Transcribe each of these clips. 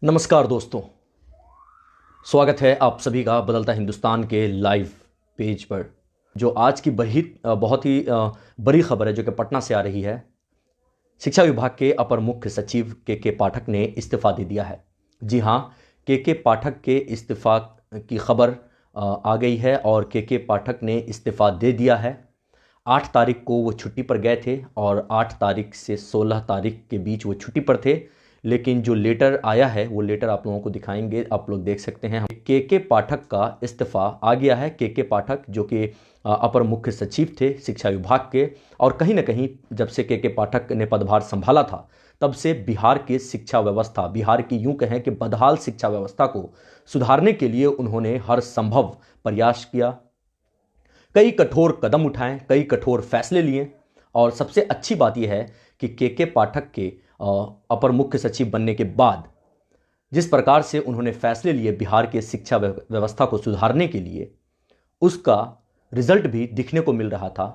नमस्कार दोस्तों, स्वागत है आप सभी का बदलता हिंदुस्तान के लाइव पेज पर। जो आज की बहुत ही बड़ी खबर है जो कि पटना से आ रही है। शिक्षा विभाग के अपर मुख्य सचिव के पाठक ने इस्तीफा दे दिया है। जी हाँ, के पाठक के इस्तीफा की खबर आ गई है और के पाठक ने इस्तीफा दे दिया है। 8 तारीख को वो छुट्टी पर गए थे और 8 तारीख से 16 तारीख के बीच वो छुट्टी पर थे, लेकिन जो लेटर आया है वो लेटर आप लोगों को दिखाएंगे। आप लोग देख सकते हैं के पाठक का इस्तीफा आ गया है। के पाठक जो कि अपर मुख्य सचिव थे शिक्षा विभाग के, और कहीं ना कहीं जब से के पाठक ने पदभार संभाला था तब से बिहार की शिक्षा व्यवस्था, बिहार की यूं कहें कि बदहाल शिक्षा व्यवस्था को सुधारने के लिए उन्होंने हर संभव प्रयास किया। कई कठोर कदम उठाए, कई कठोर फैसले लिए, और सबसे अच्छी बात यह है कि के पाठक के अपर मुख्य सचिव बनने के बाद जिस प्रकार से उन्होंने फैसले लिए बिहार के शिक्षा व्यवस्था को सुधारने के लिए, उसका रिजल्ट भी दिखने को मिल रहा था।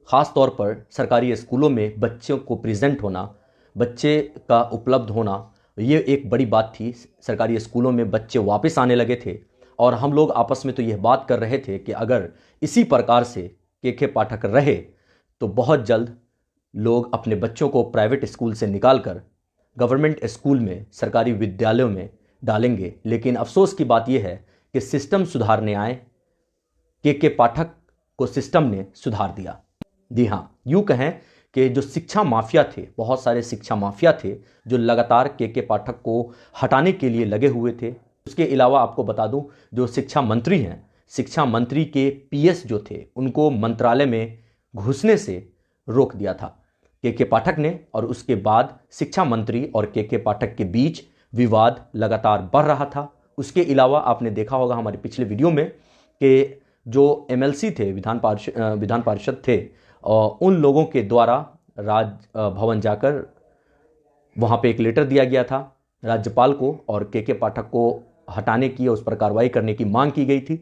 ख़ास तौर पर सरकारी स्कूलों में बच्चों को प्रेजेंट होना, बच्चे का उपलब्ध होना, ये एक बड़ी बात थी। सरकारी स्कूलों में बच्चे वापस आने लगे थे और हम लोग आपस में तो यह बात कर रहे थे कि अगर इसी प्रकार से के पाठक रहे तो बहुत जल्द लोग अपने बच्चों को प्राइवेट स्कूल से निकालकर गवर्नमेंट स्कूल में, सरकारी विद्यालयों में डालेंगे। लेकिन अफसोस की बात यह है कि सिस्टम सुधारने आए के पाठक को सिस्टम ने सुधार दिया। जी हाँ, यूँ कहें कि जो शिक्षा माफिया थे, बहुत सारे शिक्षा माफिया थे जो लगातार के पाठक को हटाने के लिए लगे हुए थे। उसके अलावा आपको बता दूं, जो शिक्षा मंत्री हैं, शिक्षा मंत्री के पीएस जो थे उनको मंत्रालय में घुसने से रोक दिया था के पाठक ने, और उसके बाद शिक्षा मंत्री और के पाठक के बीच विवाद लगातार बढ़ रहा था। उसके अलावा आपने देखा होगा हमारे पिछले वीडियो में कि जो एमएलसी थे, विधान पार्षद थे, उन लोगों के द्वारा राज भवन जाकर वहाँ पे एक लेटर दिया गया था राज्यपाल को, और के पाठक को हटाने की, उस पर कार्रवाई करने की मांग की गई थी।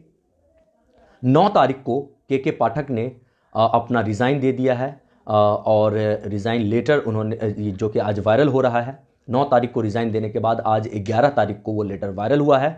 9 तारीख को के पाठक ने अपना रिज़ाइन दे दिया है, और रिज़ाइन लेटर उन्होंने, जो कि आज वायरल हो रहा है। 9 तारीख को रिज़ाइन देने के बाद आज 11 तारीख को वो लेटर वायरल हुआ है।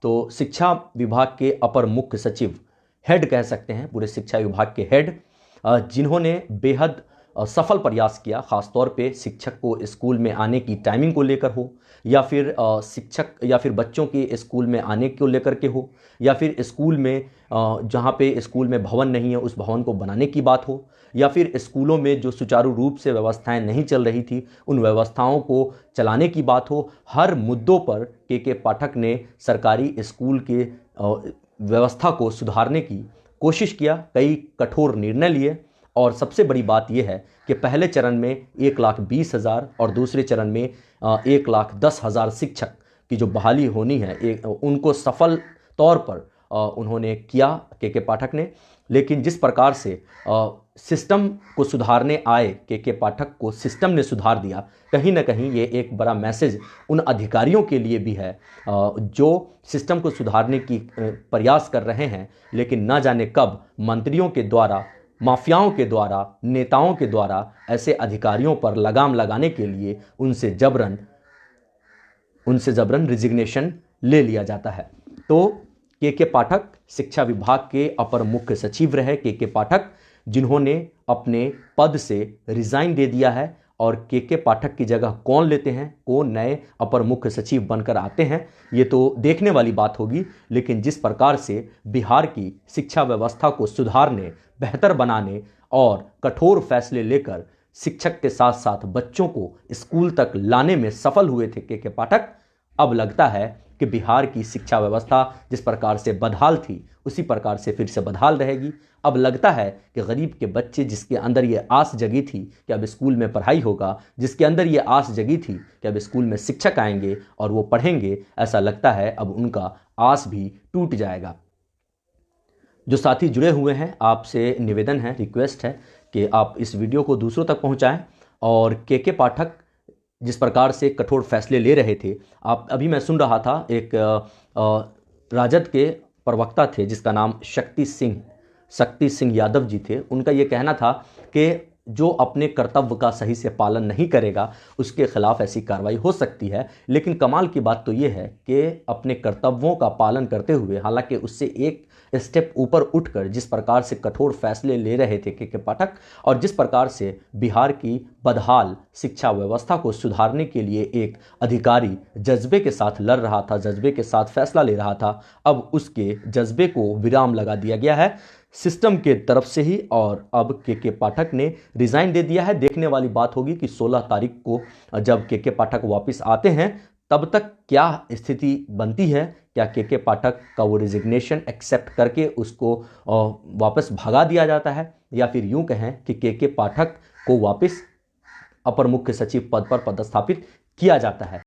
तो शिक्षा विभाग के अपर मुख्य सचिव, हेड कह सकते हैं, पूरे शिक्षा विभाग के हेड, जिन्होंने बेहद सफल प्रयास किया, ख़ासतौर पे शिक्षक को स्कूल में आने की टाइमिंग को लेकर हो, या फिर शिक्षक या फिर बच्चों के स्कूल में आने को लेकर के हो, या फिर स्कूल में जहाँ पे स्कूल में भवन नहीं है उस भवन को बनाने की बात हो, या फिर स्कूलों में जो सुचारू रूप से व्यवस्थाएं नहीं चल रही थी उन व्यवस्थाओं को चलाने की बात हो। हर मुद्दों पर के पाठक ने सरकारी स्कूल के व्यवस्था को सुधारने की कोशिश किया, कई कठोर निर्णय लिए, और सबसे बड़ी बात यह है कि पहले चरण में 1,20,000 और दूसरे चरण में 1,10,000 शिक्षक की जो बहाली होनी है, उनको सफल तौर पर उन्होंने किया के पाठक ने। लेकिन जिस प्रकार से सिस्टम को सुधारने आए के पाठक को सिस्टम ने सुधार दिया, कहीं ना कहीं ये एक बड़ा मैसेज उन अधिकारियों के लिए भी है जो सिस्टम को सुधारने की प्रयास कर रहे हैं, लेकिन ना जाने कब मंत्रियों के द्वारा, माफियाओं के द्वारा, नेताओं के द्वारा ऐसे अधिकारियों पर लगाम लगाने के लिए उनसे जबरन रिजिग्नेशन ले लिया जाता है। तो के पाठक शिक्षा विभाग के अपर मुख्य सचिव रहे के पाठक, जिन्होंने अपने पद से रिजाइन दे दिया है, और के पाठक की जगह कौन लेते हैं, कौन नए अपर मुख्य सचिव बनकर आते हैं, ये तो देखने वाली बात होगी। लेकिन जिस प्रकार से बिहार की शिक्षा व्यवस्था को सुधारने, बेहतर बनाने और कठोर फैसले लेकर शिक्षक के साथ साथ बच्चों को स्कूल तक लाने में सफल हुए थे के पाठक, अब लगता है कि बिहार की शिक्षा व्यवस्था जिस प्रकार से बदहाल थी उसी प्रकार से फिर से बदहाल रहेगी। अब लगता है कि गरीब के बच्चे, जिसके अंदर ये आस जगी थी कि अब स्कूल में पढ़ाई होगा, जिसके अंदर ये आस जगी थी कि अब स्कूल में शिक्षक आएंगे और वो पढ़ेंगे, ऐसा लगता है अब उनका आस भी टूट जाएगा। जो साथी जुड़े हुए हैं, आपसे निवेदन है, रिक्वेस्ट है कि आप इस वीडियो को दूसरों तक पहुंचाएं। और के पाठक जिस प्रकार से कठोर फैसले ले रहे थे, आप अभी मैं सुन रहा था, एक राजद के प्रवक्ता थे जिसका नाम शक्ति सिंह यादव जी थे। उनका ये कहना था कि जो अपने कर्तव्य का सही से पालन नहीं करेगा उसके खिलाफ ऐसी कार्रवाई हो सकती है। लेकिन कमाल की बात तो यह है कि अपने कर्तव्यों का पालन करते हुए, हालांकि उससे एक स्टेप ऊपर उठकर जिस प्रकार से कठोर फैसले ले रहे थे के पाठक, और जिस प्रकार से बिहार की बदहाल शिक्षा व्यवस्था को सुधारने के लिए एक अधिकारी जज्बे के साथ लड़ रहा था, जज्बे के साथ फैसला ले रहा था, अब उसके जज्बे को विराम लगा दिया गया है सिस्टम के तरफ से ही, और अब के पाठक ने रिजाइन दे दिया है। देखने वाली बात होगी कि 16 तारीख को जब के पाठक वापस आते हैं तब तक क्या स्थिति बनती है। क्या के पाठक का वो रिजिग्नेशन एक्सेप्ट करके उसको वापस भगा दिया जाता है, या फिर यूं कहें कि के पाठक को वापस अपर मुख्य सचिव पद पर पदस्थापित किया जाता है।